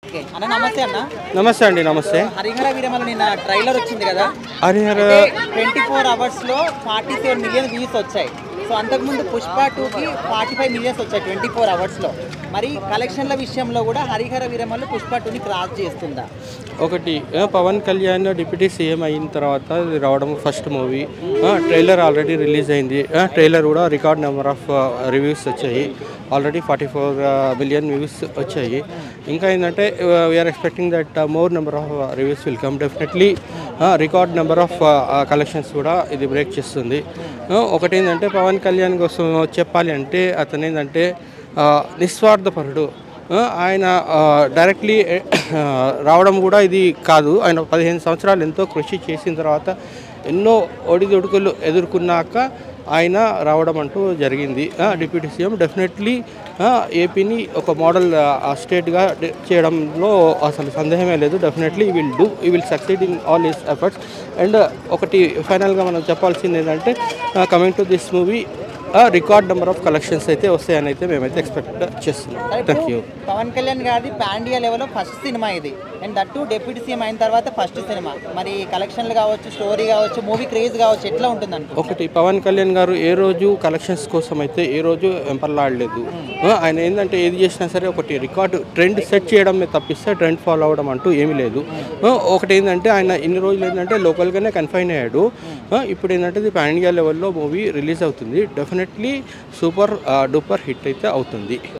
Okay. అన్న నమస్తే అన్న. నమస్తే అండి. నమస్తే. హరిహర వీరమల నిన్న ట్రైలర్ వచ్చింది కదా. హరిహర 24 అవర్స్లో 47 మిలియన్ వ్యూస్ వచ్చాయి. సో అంతకుముందు పుష్ప 2కి 45 మిలియన్స్ వచ్చాయి 24 అవర్స్లో. మరి కలెక్షన్ల విషయంలో కూడా హరిహర వీరమలు పుష్ప 2ని క్రాస్ చేస్తుందా? ఒకటి పవన్ కళ్యాణ్ డిప్యూటీ సీఎం అయిన తర్వాత ఇది రావడం first movie. Trailer already release అయింది. ట్రైలర్ కూడా రికార్డ్ నెంబర్ ఆఫ్ రివ్యూస్ వచ్చాయి. ఆల్రెడీ 44 మిలియన్ వ్యూస్ వచ్చాయి. ఇంకా ఏంటంటే we're expecting that more number of reviews will come. Definitely record number of collections కూడా ఇది బ్రేక్ చేస్తుంది. ఒకటి ఏంటంటే పవన్ కళ్యాణ్ కోసం చెప్పాలి అంటే అతను ఏంటంటే నిస్వార్థపరుడు. ఆయన డైరెక్ట్లీ రావడం కూడా ఇది కాదు. ఆయన 15 సంవత్సరాలు ఎంతో కృషి చేసిన తర్వాత ఎన్నో ఒడిదుడుకులు ఎదుర్కొన్నాక ఆయన రావడం అంటూ జరిగింది. డిప్యూటీ సీఎం డెఫినెట్లీ ఏపీని ఒక మోడల్ స్టేట్గా చేయడంలో అసలు సందేహమే లేదు. డెఫినెట్లీ ఈ will succeed in all his efforts. And ఒకటి ఫైనల్గా మనం చెప్పాల్సింది ఏంటంటే coming to this movie record number of collections అయితే వస్తాయని అయితే మేమైతే ఎక్స్పెక్ట్ చేస్తున్నాం. Thank you. పవన్ కళ్యాణ్ గారి పాండియా లెవెల్లో ఫస్ట్ సినిమా ఇది. అండ్ దట్టు డిప్యూటీ సీఎం అయిన తర్వాత ఫస్ట్ సినిమా. మరి కలెక్షన్లు కావచ్చు, స్టోరీ కావచ్చు, మూవీ క్రేజ్ కావచ్చు, ఎట్లా ఉంటుంది? ఒకటి పవన్ కళ్యాణ్ గారు ఏ రోజు కలెక్షన్స్ కోసం అయితే ఏ రోజు ఎంపర్లాడలేదు. ఆయన ఏంటంటే ఏది చేసినా సరే ఒకటి రికార్డు ట్రెండ్ సెట్ చేయడం తప్పిస్తే ట్రెండ్ ఫాలో అవ్వడం అంటూ ఏమీ లేదు. ఒకటి ఏంటంటే ఆయన ఇన్ని రోజులు ఏంటంటే లోకల్గానే కన్ఫైన్ అయ్యాడు. ఇప్పుడు ఏంటంటే ఇది పాండియా లెవెల్లో మూవీ రిలీజ్ అవుతుంది. డెఫినెట్లీ సూపర్ డూపర్ హిట్ అయితే అవుతుంది.